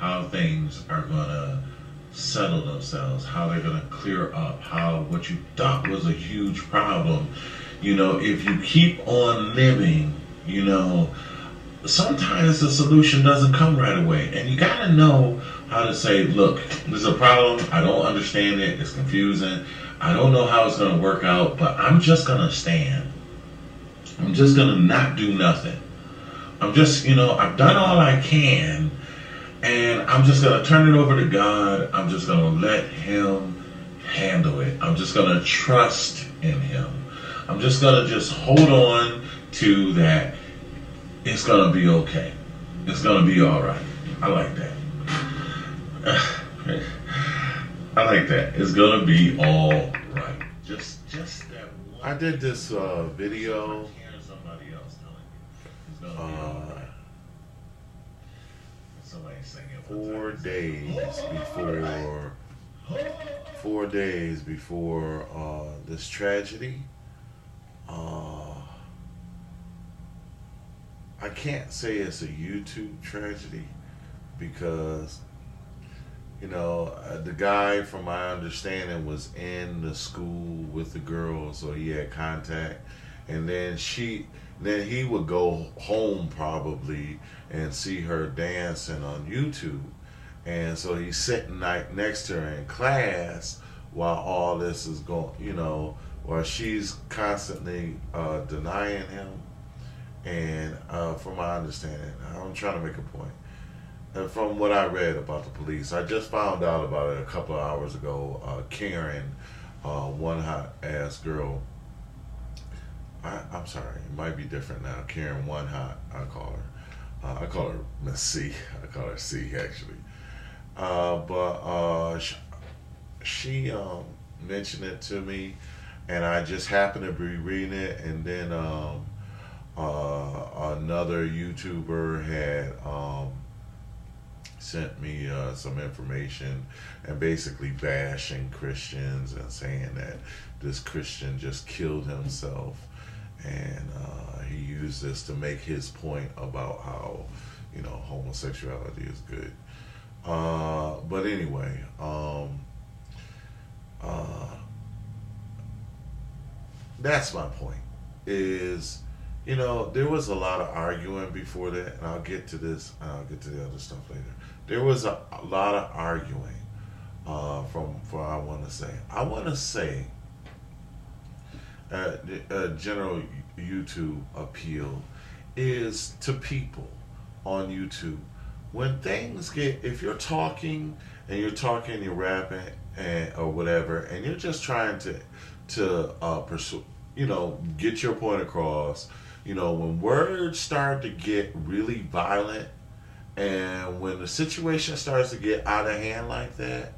how things are going to settle themselves, how they're going to clear up, how what you thought was a huge problem, if you keep on living, sometimes the solution doesn't come right away. And you got to know how to say, look, this is a problem. I don't understand it. It's confusing. I don't know how it's going to work out, but I'm just going to stand. I'm just going to not do nothing. I'm just, I've done all I can, and I'm just going to turn it over to God. I'm just going to let Him handle it. I'm just going to trust in Him. I'm just going to just hold on to that. It's going to be okay. It's going to be all right. I like that. I like that. It's going to be all right. Just that one. I did this video. Somebody else telling you it's going to be all right. Somebody singing. 4 days before this tragedy. I can't say it's a YouTube tragedy because, the guy, from my understanding, was in the school with the girl, so he had contact. And then he would go home probably and see her dancing on YouTube. And so he's sitting next to her in class while all this is going, while she's constantly denying him. And from my understanding, I'm trying to make a point. And from what I read about the police, I just found out about it a couple of hours ago. Karen, one hot ass girl. I'm sorry, it might be different now. Karen, one hot, I call her. I call her Miss C. I call her C actually. But she mentioned it to me, and I just happened to be reading it, and then another YouTuber had sent me some information and basically bashing Christians and saying that this Christian just killed himself, and he used this to make his point about how homosexuality is good. But anyway, that's my point. Is there was a lot of arguing before that, and I'll get to this. I'll get to the other stuff later. There was a lot of arguing from I want to say a general YouTube appeal is to people on YouTube. When things if you're talking and you're rapping or whatever, and you're just trying to pursue, get your point across. When words start to get really violent, and when the situation starts to get out of hand like that,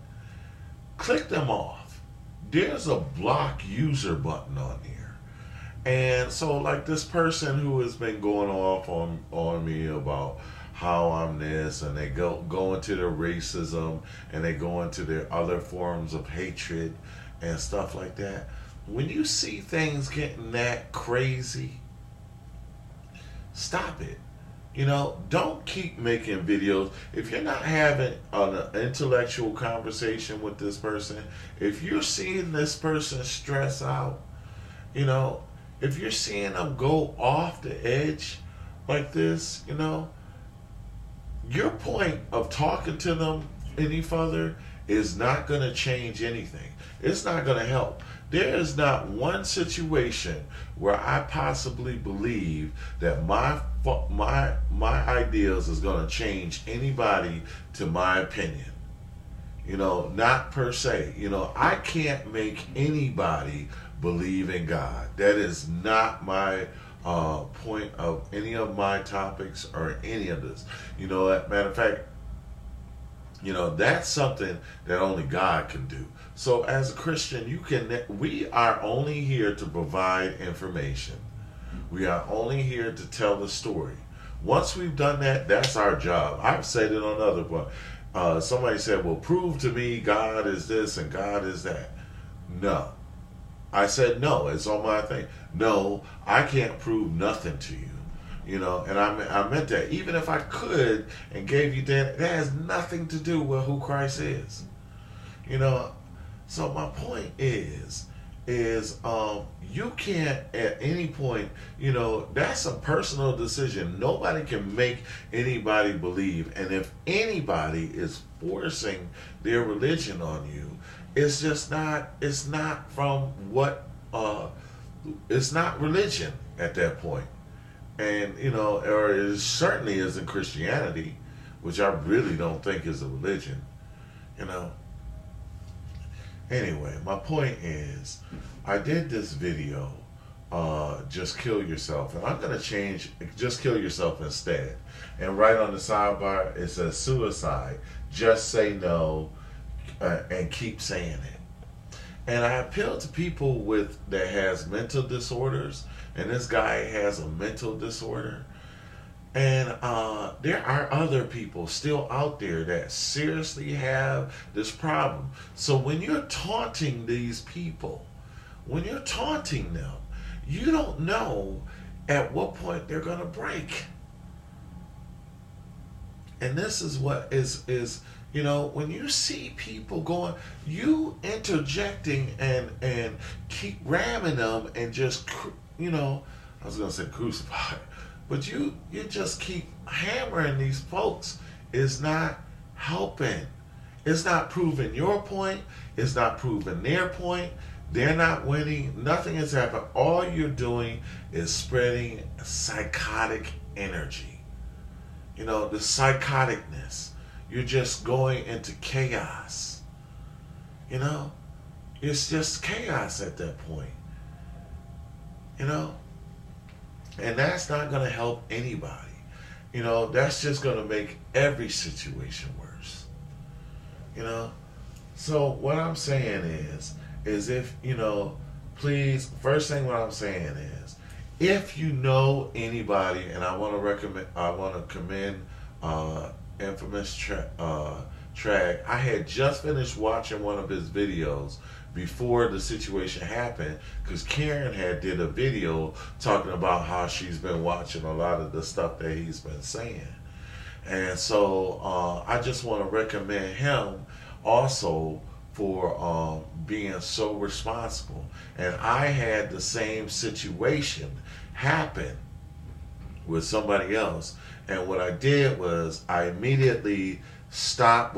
click them off. There's a block user button on here. And so, like, this person who has been going off on me about how I'm this, and they go into their racism, and they go into their other forms of hatred and stuff like that. When you see things getting that crazy, stop it. Don't keep making videos. If you're not having an intellectual conversation with this person, if you're seeing this person stress out, if you're seeing them go off the edge like this, your point of talking to them any further is not going to change anything. It's not going to help. There is not one situation where I possibly believe that my ideas is going to change anybody to my opinion. Not per se. I can't make anybody believe in God. That is not my point of any of my topics or any of this. Matter of fact, that's something that only God can do. So as a Christian, we are only here to provide information. We are only here to tell the story. Once we've done that, that's our job. I've said it on other points. Somebody said, well, prove to me God is this and God is that. No. I said, no, it's on my thing. No, I can't prove nothing to you. And I meant that. Even if I could and gave you that has nothing to do with who Christ is. So my point is you can't at any point, that's a personal decision. Nobody can make anybody believe, and if anybody is forcing their religion on you, it's not from what it's not religion at that point. And or it certainly isn't Christianity, which I really don't think is a religion. Anyway, my point is, I did this video, Just Kill Yourself, and I'm going to change Just Kill Yourself instead. And right on the sidebar, it says suicide, just say no, and keep saying it. And I appeal to people that has mental disorders, and this guy has a mental disorder. And there are other people still out there that seriously have this problem. So when you're taunting these people, when you're taunting them, you don't know at what point they're going to break. And this is what is when you see people going, you interjecting and keep ramming them and just, I was going to say crucify. But you just keep hammering these folks. It's not helping. It's not proving your point. It's not proving their point. They're not winning. Nothing has happened. All you're doing is spreading psychotic energy. The psychoticness. You're just going into chaos. It's just chaos at that point. And that's not going to help anybody. That's just going to make every situation worse. So what I'm saying is if, please, first thing what I'm saying is, if you know anybody, and I want to commend Infamous Trag. I had just finished watching one of his videos before the situation happened, because Karen had did a video talking about how she's been watching a lot of the stuff that he's been saying. And so I just want to recommend him also for being so responsible. And I had the same situation happen with somebody else. And what I did was I immediately stopped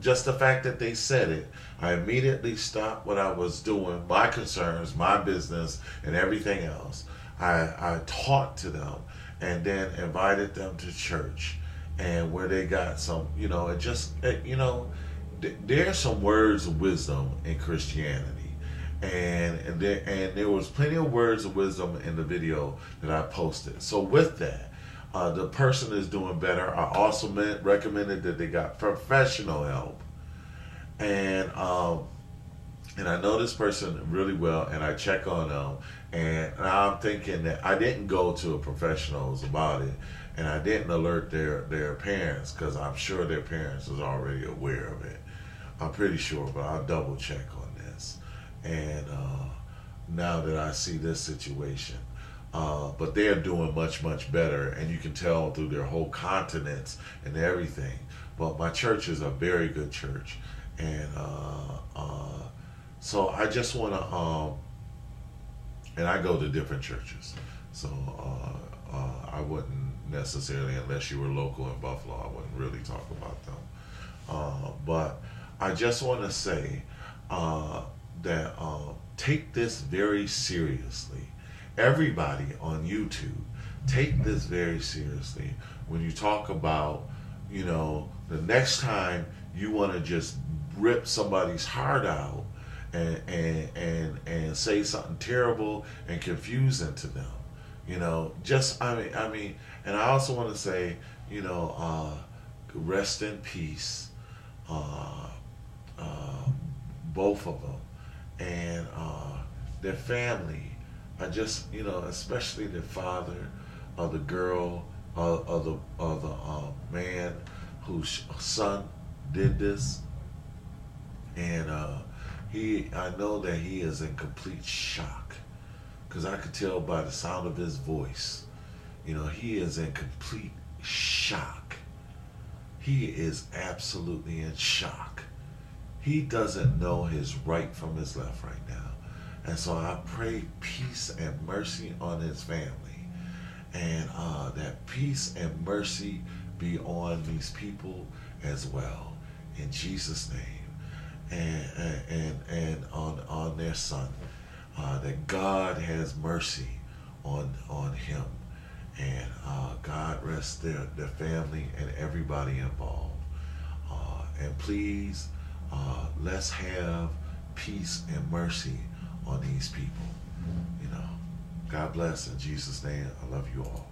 just the fact that they said it, I immediately stopped what I was doing, my concerns, my business, and everything else. I talked to them and then invited them to church, and where they got some, there's some words of wisdom in Christianity, and there was plenty of words of wisdom in the video that I posted. So with that, the person is doing better. I also recommended that they got professional help. And I know this person really well, and I check on them, and I'm thinking that I didn't go to a professionals about it, and I didn't alert their parents, because I'm sure their parents was already aware of it. I'm pretty sure, but I'll double check on this. And now that I see this situation, but they're doing much, much better, and you can tell through their whole countenance and everything. But my church is a very good church. And so I just want to, and I go to different churches. So I wouldn't necessarily, unless you were local in Buffalo, I wouldn't really talk about them. But I just want to say that take this very seriously. Everybody on YouTube, take this very seriously when you talk about, the next time you want to just rip somebody's heart out and say something terrible and confusing to them. I mean, and I also want to say, rest in peace, both of them, and their family. I just, especially the father of the girl, of the man whose son did this, and I know that he is in complete shock, because I could tell by the sound of his voice He is in complete shock. He is absolutely in shock. He doesn't know his right from his left right now. And so I pray peace and mercy on his family. And that peace and mercy be on these people as well. In Jesus' name. And on their son. That God has mercy on him. And God rest their family and everybody involved. And please, let's have peace and mercy on these people. God bless in Jesus' name. I love you all.